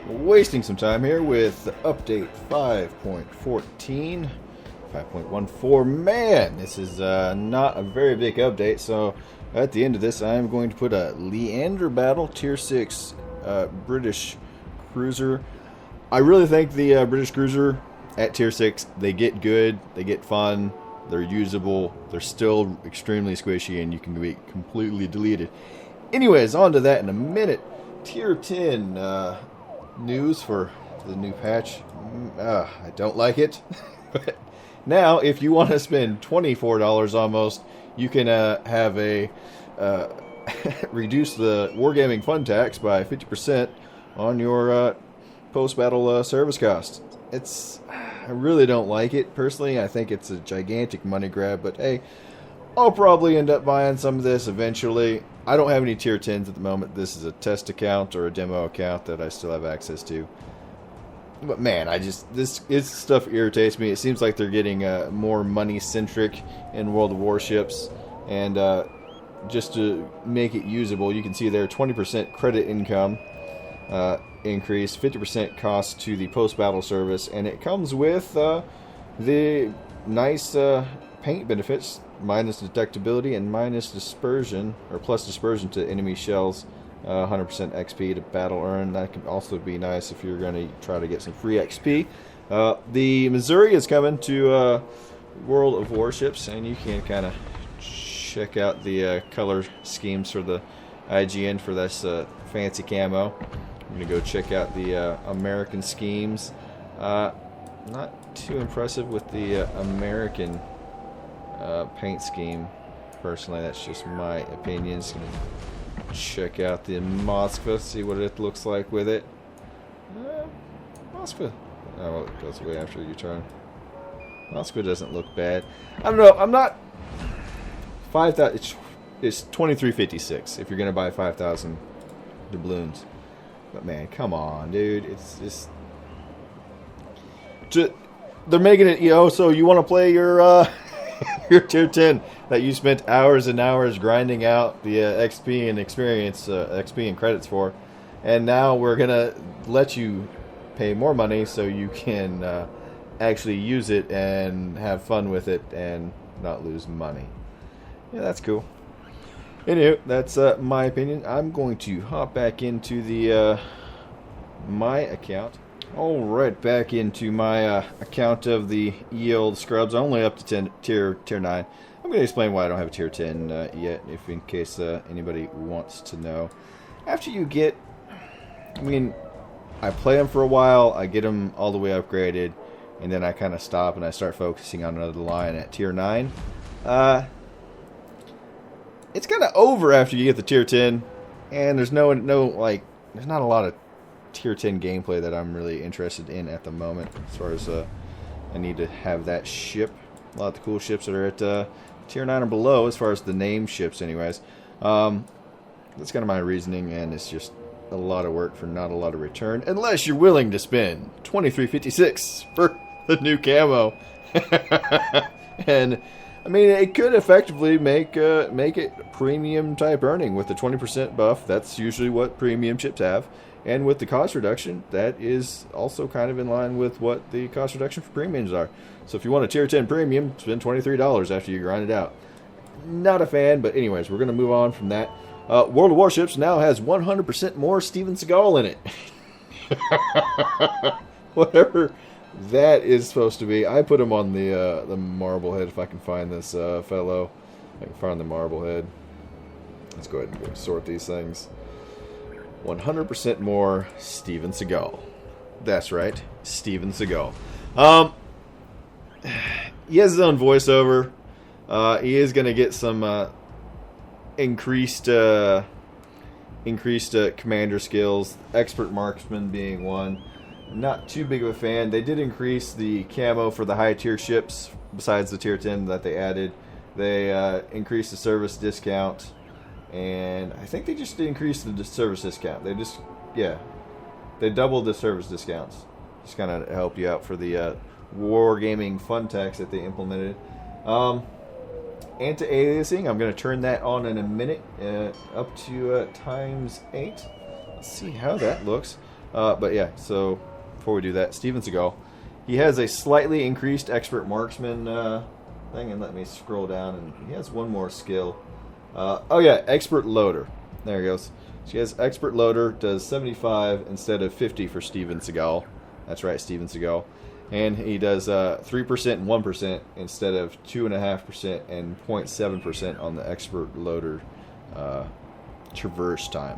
Wasting some time here with update 5.14, 5.14. Man, this is not a very big update, so at the end of this I'm going to put a Leander battle, tier 6 British cruiser. I really think the British cruiser at tier 6, they get good, they get fun, they're usable, they're still extremely squishy, and you can be completely deleted. Anyways, on to that in a minute. Tier 10 news for the new patch. I don't like it. But now, if you want to spend $24 almost, you can have a reduce the Wargaming Fun tax by 50% on your post-battle service cost. I really don't like it. Personally, I think it's a gigantic money grab, but hey, I'll probably end up buying some of this eventually. I don't have any tier 10s at the moment. This is a test account or a demo account that I still have access to. But man, this stuff irritates me. It seems like they're getting more money-centric in World of Warships. And just to make it usable, you can see there 20% credit income increase, 50% cost to the post-battle service. And it comes with the nice paint benefits, minus detectability and minus dispersion, or plus dispersion to enemy shells, 100% XP to battle earn. That can also be nice if you're going to try to get some free XP. The Missouri is coming to World of Warships, and you can kind of check out the color schemes for the IGN for this fancy camo. I'm going to go check out the American schemes. Not too impressive with the American paint scheme. Personally, that's just my opinion. Just gonna check out the Moskva, see what it looks like with it. Moskva. Oh, well, it goes away after your turn. Moskva doesn't look bad. I don't know. I'm not 5,000. It's 2356 if you're gonna buy 5,000 doubloons. But man, come on, dude. It's just they're making it. So you want to play your your tier 10 that you spent hours and hours grinding out the XP and experience, XP and credits for, and now we're gonna let you pay more money so you can actually use it and have fun with it and not lose money. Yeah, that's cool. Anyway, that's my opinion. I'm going to hop back into the my account. Alright, back into my account of the Yield Scrubs. I'm only up to tier 9. I'm going to explain why I don't have a tier 10 yet, if in case anybody wants to know. After you get, I play them for a while, I get them all the way upgraded, and then I kind of stop and I start focusing on another line at tier 9. It's kind of over after you get the tier 10, and there's there's not a lot of tier 10 gameplay that I'm really interested in at the moment, as far as I need to have that ship. A lot of the cool ships that are at tier 9 or below, as far as the name ships anyways. That's kind of my reasoning, and it's just a lot of work for not a lot of return, unless you're willing to spend $23.56 for the new camo. And it could effectively make it premium type earning with the 20% buff. That's usually what premium ships have. And with the cost reduction, that is also kind of in line with what the cost reduction for premiums are. So if you want a tier 10 premium, spend $23 after you grind it out. Not a fan, but anyways, we're going to move on from that. World of Warships now has 100% more Steven Seagal in it. Whatever that is supposed to be. I put him on the Marblehead if I can find this fellow. I can find the Marblehead. Let's go ahead and go sort these things. 100% more Steven Seagal. That's right, Steven Seagal. He has his own voiceover. He is going to get some increased commander skills. Expert marksman being one. Not too big of a fan. They did increase the camo for the high tier ships. Besides the tier 10 that they added, they increased the service discount. And I think they just increased the service discount. They doubled the service discounts. Just kind of help you out for the Wargaming Fun tax that they implemented. Anti-aliasing, I'm going to turn that on in a minute, up to ×8. Let's see how that looks. But yeah, so before we do that, Steven Seagal, he has a slightly increased expert marksman thing, and let me scroll down, and he has one more skill. Oh yeah, expert loader. There he goes. She has expert loader, does 75 instead of 50 for Steven Seagal. That's right, Steven Seagal. And he does 3% and 1% instead of 2.5% and 0.7% on the expert loader traverse time.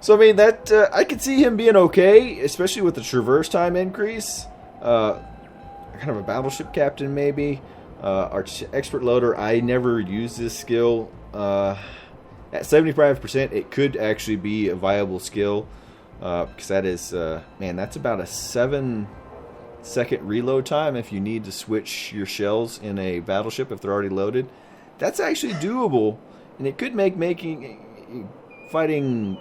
So I mean that I could see him being okay, especially with the traverse time increase. Kind of a battleship captain maybe. Our expert loader, I never use this skill. At 75%, it could actually be a viable skill, because that is, man, that's about a 7-second reload time if you need to switch your shells in a battleship if they're already loaded. That's actually doable, and it could make fighting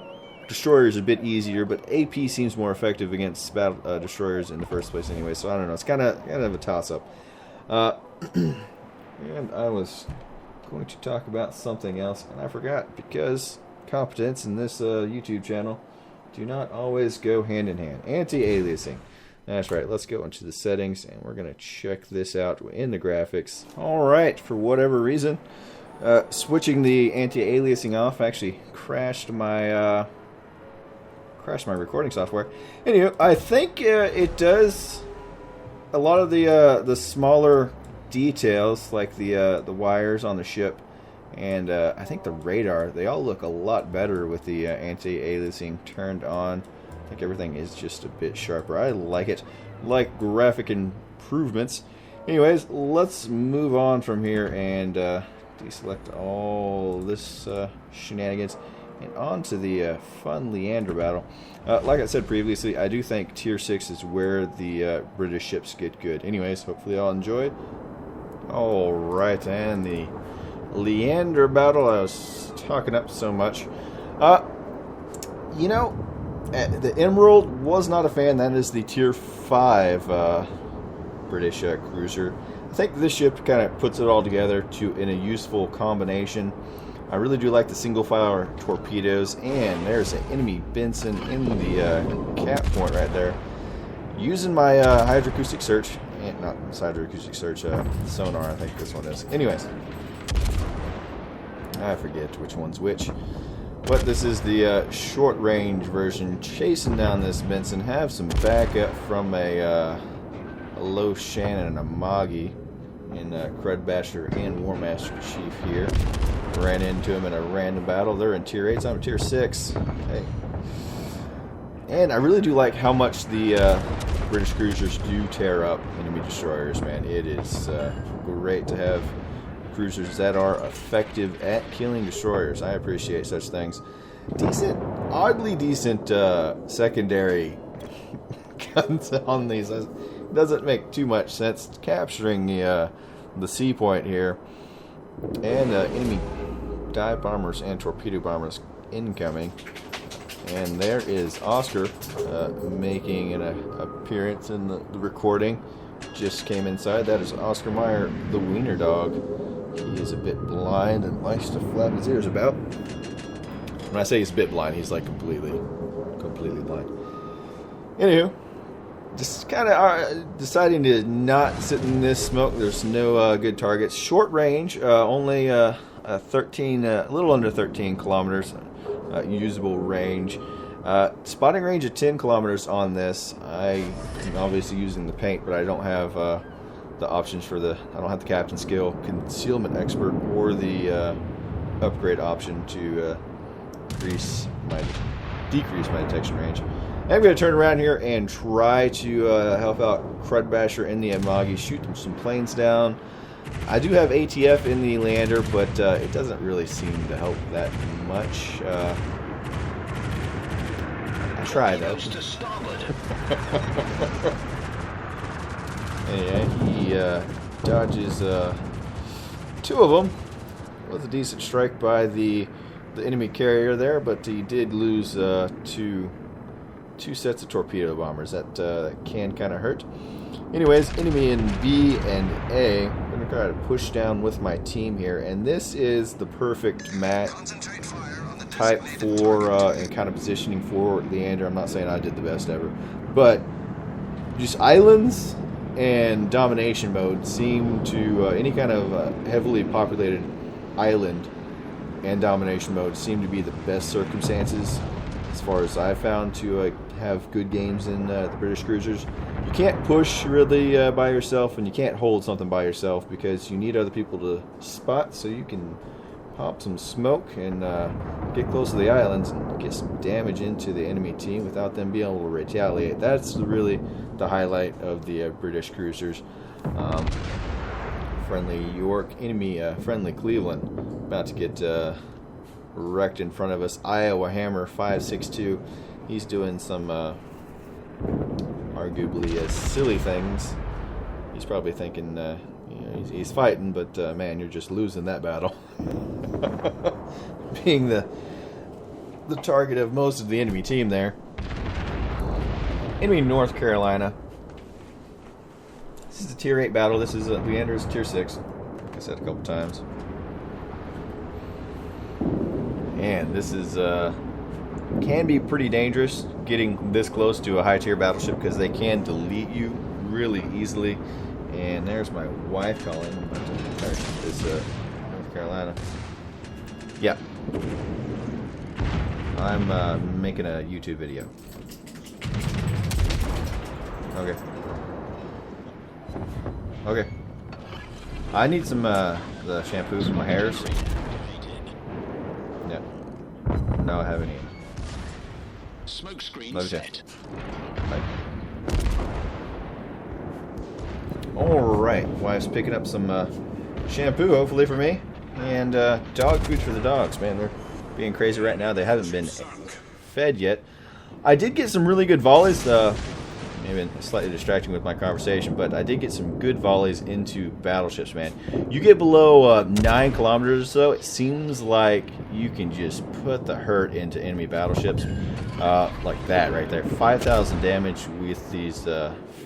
destroyers a bit easier, but AP seems more effective against destroyers in the first place anyway, so I don't know. It's kind of a toss-up. And I was going to talk about something else, and I forgot, because competence in this YouTube channel do not always go hand in hand. Anti-aliasing. That's right. Let's go into the settings, and we're going to check this out in the graphics. Alright, for whatever reason, switching the anti-aliasing off actually crashed my recording software. Anyway, I think it does a lot of the smaller details, like the wires on the ship, and I think the radar, they all look a lot better with the anti-aliasing turned on. I think everything is just a bit sharper. I like it. Like graphic improvements. Anyways, let's move on from here and deselect all this shenanigans and on to the fun Leander battle. Like I said previously, I do think Tier 6 is where the British ships get good. Anyways, hopefully y'all enjoyed. Alright, and the Leander battle I was talking up so much. You know, the Emerald was not a fan. That is the Tier 5 British cruiser. I think this ship kind of puts it all together in a useful combination. I really do like the single-fire torpedoes, and there's an enemy Benson in the cap point right there. Using my hydroacoustic search, not hydroacoustic search, sonar, I think this one is. Anyways, I forget which one's which, but this is the short-range version, chasing down this Benson. Have some backup from a Low Shannon and a Moggy in Crudbasher and Warmaster Chief here. Ran into him in a random battle. They're in Tier 8, so I'm Tier 6. Hey. And I really do like how much the British cruisers do tear up enemy destroyers, man. It is great to have cruisers that are effective at killing destroyers. I appreciate such things. Decent, oddly decent secondary guns on these. It doesn't make too much sense. Capturing the sea point here. And enemy dive bombers and torpedo bombers incoming. And there is Oscar making an appearance in the recording. Just came inside. That is Oscar Mayer, the wiener dog. He is a bit blind and likes to flap his ears about. When I say he's a bit blind, he's like completely blind. Anywho, just kind of deciding to not sit in this smoke. There's no good targets. Short range, only 13, a little under 13 kilometers usable range. Spotting range of 10 kilometers on this. I am obviously using the paint, but I don't have the options for I don't have the captain skill, concealment expert, or the upgrade option to decrease my detection range. I'm going to turn around here and try to help out Crudbasher in the Amagi, shoot some planes down. I do have ATF in the Leander, but it doesn't really seem to help that much. I try though. Anyway, he dodges two of them. It was a decent strike by the enemy carrier there, but he did lose two sets of torpedo bombers. That can kind of hurt. Anyways, enemy in B and A. I'm going to try to push down with my team here, and this is the perfect match. type for and kind of positioning for Leander. I'm not saying I did the best ever, but just islands and domination mode seem to any kind of heavily populated island and domination mode seem to be the best circumstances as far as I found to have good games in the British cruisers. You can't push really by yourself, and you can't hold something by yourself because you need other people to spot so you can pop some smoke and get close to the islands and get some damage into the enemy team without them being able to retaliate. That's really the highlight of the British cruisers. Friendly York, enemy friendly Cleveland, about to get wrecked in front of us. Iowa Hammer 562. He's doing some arguably silly things. He's probably thinking, you know, he's fighting, but man, you're just losing that battle. Being the target of most of the enemy team there. Enemy North Carolina. This is a tier 8 battle. This is Leander's tier 6. Like I said a couple times. And this is can be pretty dangerous getting this close to a high tier battleship because they can delete you really easily. And there's my wife calling. I'm about to start this North Carolina. Yeah. I'm making a YouTube video. Okay. Okay. I need some the shampoo for my hairs. Yeah. No, I haven't eaten. Smoke screen Okay. set. Right. Alright, wife's picking up some shampoo, hopefully for me, and dog food for the dogs. Man, they're being crazy right now. They haven't been fed yet. I did get some really good volleys, maybe slightly distracting with my conversation, but I did get some good volleys into battleships, man. You get below 9 kilometers or so, it seems like you can just put the hurt into enemy battleships, like that right there. 5,000 damage with these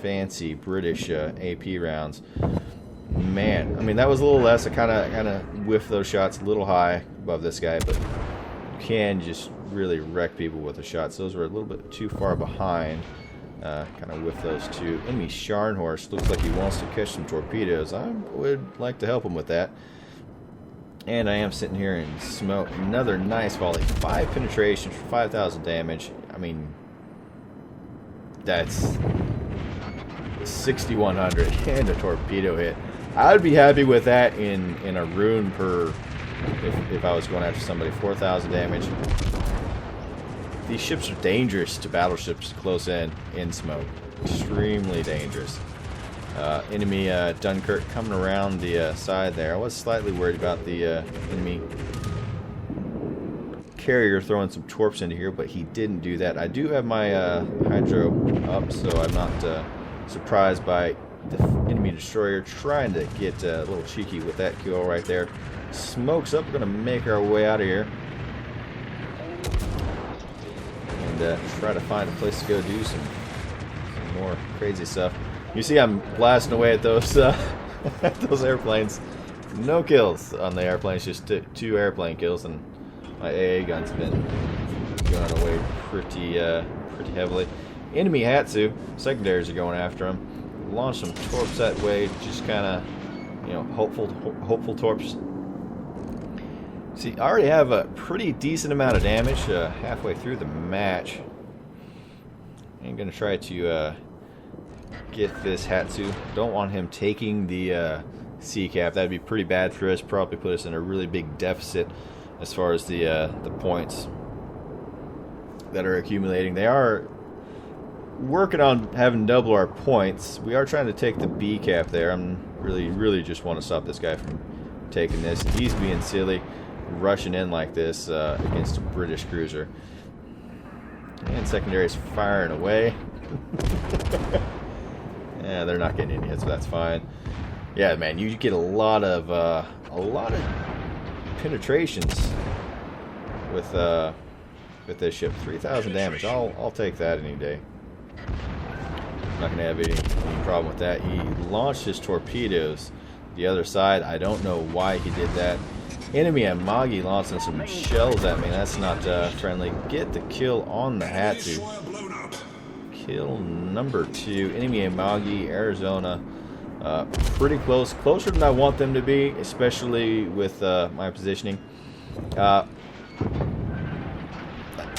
fancy British AP rounds. Man, I mean, that was a little less. I kind of whiffed those shots a little high above this guy, but you can just really wreck people with the shots. Those were a little bit too far behind. Kind of whiff those two. Enemy Scharnhorst looks like he wants to catch some torpedoes. I would like to help him with that. And I am sitting here in smoke. Another nice volley. 5 penetrations for 5,000 damage. I mean, that's 6,100 and a torpedo hit. I would be happy with that in a rune per, if I was going after somebody. 4,000 damage. These ships are dangerous to battleships close in smoke. Extremely dangerous. Enemy Dunkirk coming around the side there. I was slightly worried about the enemy carrier throwing some torps into here, but he didn't do that. I do have my hydro up, so I'm not surprised by the enemy destroyer trying to get a little cheeky with that kill right there. Smoke's up. We're going to make our way out of here. And try to find a place to go do some more crazy stuff. You see I'm blasting away at those those airplanes. No kills on the airplanes, just 2 airplane kills, and my AA gun's been going away pretty heavily. Enemy Hatsu, secondaries are going after him. Launch some torps that way, just kind of, you know, hopeful torps. See, I already have a pretty decent amount of damage halfway through the match. I'm going to try to get this Hatsu. Don't want him taking the sea cap. That'd be pretty bad for us. Probably put us in a really big deficit as far as the points that are accumulating. They are working on having double our points. We are trying to take the B cap there. I'm really just want to stop this guy from taking this. He's being silly, rushing in like this against a British cruiser. And secondary is firing away. Yeah, they're not getting any hits, so that's fine. Yeah, man, you get a lot of penetrations with this ship. 3,000 damage. I'll take that any day. Not gonna have any problem with that. He launched his torpedoes the other side. I don't know why he did that. Enemy Amagi launching some shells at me. That's not friendly. Get the kill on the Hatsu. Kill number 2. Enemy Amagi, Arizona. Pretty close. Closer than I want them to be, especially with my positioning.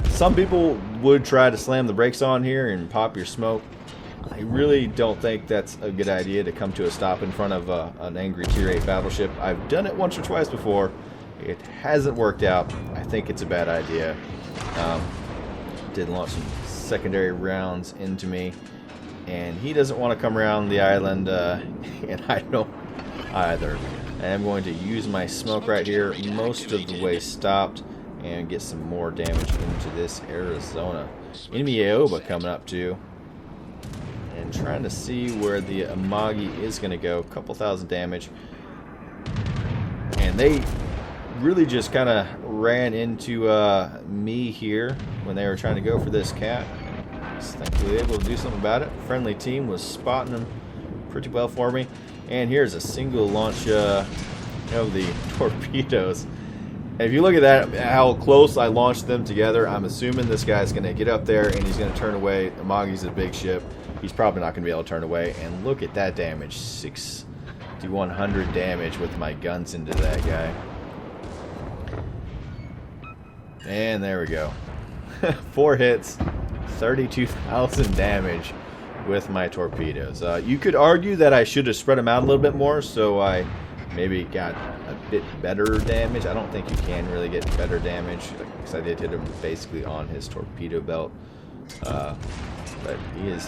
Some people would try to slam the brakes on here and pop your smoke. I really don't think that's a good idea to come to a stop in front of an angry Tier 8 battleship. I've done it once or twice before. It hasn't worked out. I think it's a bad idea. Did launch some secondary rounds into me. And he doesn't want to come around the island, and I don't either. I am going to use my smoke right here, most of the way stopped, and get some more damage into this Arizona. Enemy Aoba coming up too. And trying to see where the Amagi is going to go. A couple thousand damage. And they really just kind of ran into me here when they were trying to go for this cat. Thankfully able to do something about it. Friendly team was spotting them pretty well for me. And here's a single launch of the torpedoes. And if you look at that, how close I launched them together, I'm assuming this guy's going to get up there and he's going to turn away. Amagi's a big ship. He's probably not going to be able to turn away. And look at that damage. 6,100 damage with my guns into that guy. And there we go. 4 hits. 32,000 damage with my torpedoes. You could argue that I should have spread them out a little bit more, so I maybe got a bit better damage. I don't think you can really get better damage, because I did hit him basically on his torpedo belt. But he is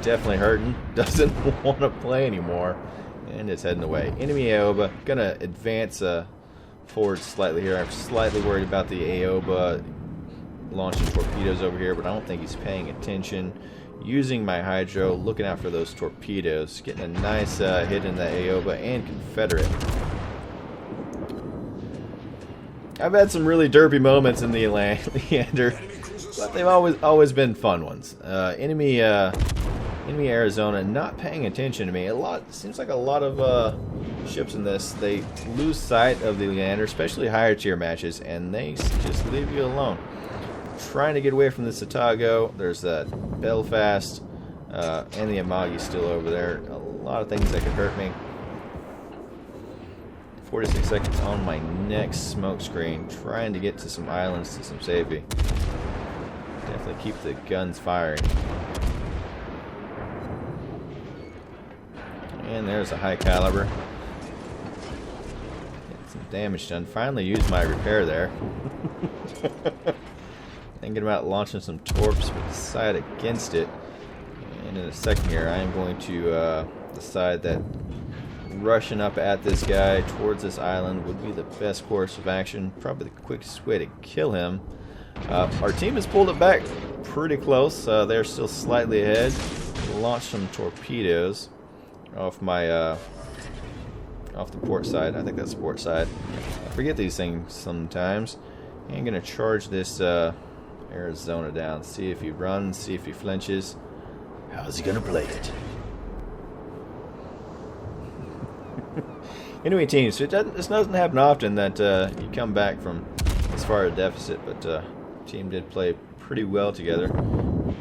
definitely hurting. Doesn't want to play anymore, and is heading away. Enemy Aoba gonna advance forward slightly here. I'm slightly worried about the Aoba launching torpedoes over here, but I don't think he's paying attention. Using my hydro, looking out for those torpedoes, getting a nice hit in the Aoba and Confederate. I've had some really derpy moments in the Leander, but they've always been fun ones. Enemy Arizona not paying attention to me. Seems like a lot of ships in this, they lose sight of the Leander, especially higher tier matches, and they just leave you alone. Trying to get away from the Otago. There's that Belfast and the Amagi still over there. A lot of things that could hurt me. 46 seconds on my next smoke screen. Trying to get to some islands, to some safety. Definitely keep the guns firing. And there's a high caliber. Get some damage done. Finally used my repair there. Thinking about launching some torps, but decide against it. And in a second here, I am going to decide that rushing up at this guy towards this island would be the best course of action. Probably the quickest way to kill him. Our team has pulled it back pretty close. They're still slightly ahead. Launch some torpedoes off my off the port side. I think that's the port side. I forget these things sometimes. I'm going to charge this Arizona down. See if he runs, see if he flinches. How's he gonna play it? Anyway, teams, it doesn't happen often that you come back from as far as a deficit, but team did play pretty well together,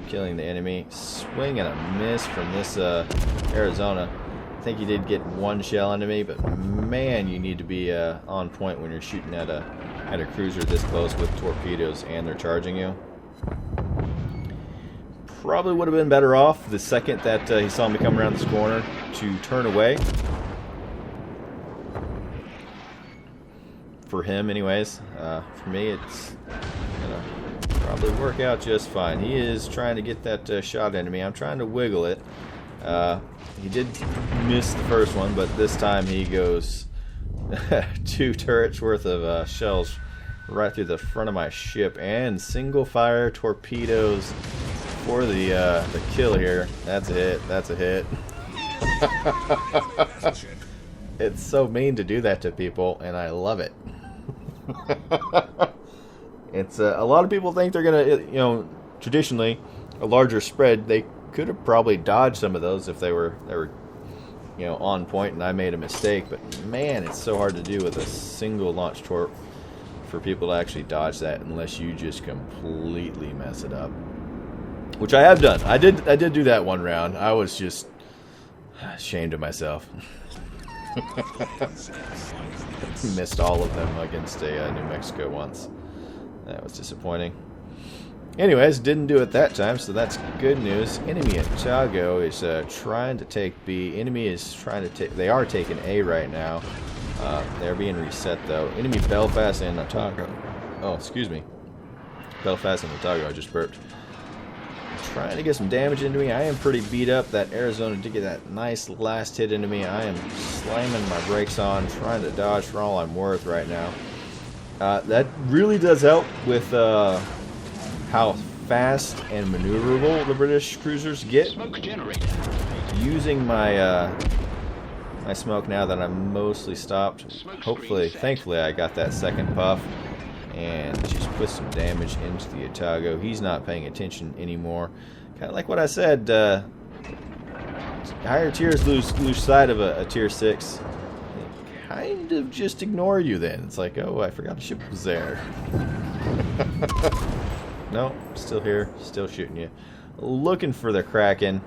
killing the enemy. Swing and a miss from this Arizona. I think he did get one shell into me, but man, you need to be on point when you're shooting at a cruiser this close with torpedoes and they're charging you. Probably would have been better off the second that he saw me come around this corner to turn away. For him, anyways. For me, it's gonna probably work out just fine. He is trying to get that shot into me. I'm trying to wiggle it. He did miss the first one, but this time he goes 2 turrets worth of shells right through the front of my ship, and single fire torpedoes for the kill here. That's a hit. That's a hit. It's so mean to do that to people, and I love it. It's a lot of people think they're gonna, traditionally a larger spread. They could have probably dodged some of those if they were you know, on point, and I made a mistake. But man, it's so hard to do with a single launch torp for people to actually dodge that unless you just completely mess it up. Which I have done. I did do that one round. I was just ashamed of myself. Missed all of them against a New Mexico once. That was disappointing. Anyways, didn't do it that time, so that's good news. Enemy Otago is trying to take B. Enemy is trying to take... They are taking A right now. They're being reset, though. Enemy Belfast and Otago. Oh, excuse me. Belfast and Otago, I just burped. Trying to get some damage into me. I am pretty beat up. That Arizona did get that nice last hit into me. I am slamming my brakes on, trying to dodge for all I'm worth right now. That really does help with how fast and maneuverable the British cruisers get. Smoke generator. Using my my smoke now that I'm mostly stopped. Hopefully, thankfully, I got that second puff and just put some damage into the Otago. He's not paying attention anymore. Kind of like what I said. Higher tiers lose sight of a tier 6. They kind of just ignore you then. It's like, oh, I forgot a ship was there. No, still here, still shooting you. Looking for the Kraken.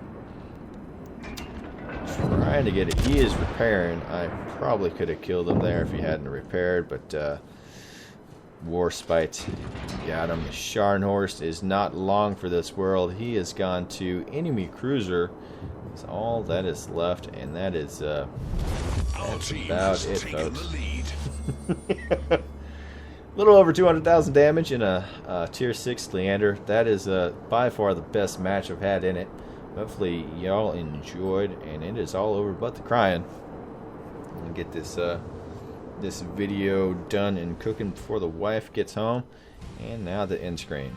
Trying to get it. He is repairing. I probably could have killed him there if he hadn't repaired, but Warspite got him. The Scharnhorst is not long for this world. He has gone to enemy cruiser. That's all that is left, and that is that's about it, folks. Little over 200,000 damage in a tier 6 Leander. That is by far the best match I've had in it. Hopefully y'all enjoyed, and it is all over but the crying. I'm gonna get this this video done and cooking before the wife gets home. And now the end screen.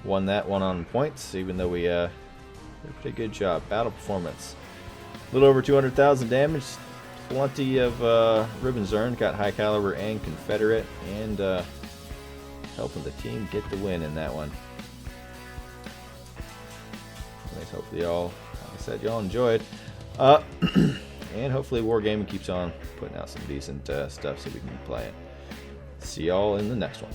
Won that one on points, even though we did a pretty good job. Battle performance. A little over 200,000 damage. Plenty of ribbons earned. Got high caliber and Confederate, and helping the team get the win in that one. Anyways, hopefully y'all, like I said, y'all enjoyed. And hopefully Wargaming keeps on putting out some decent stuff so we can play it. See y'all in the next one.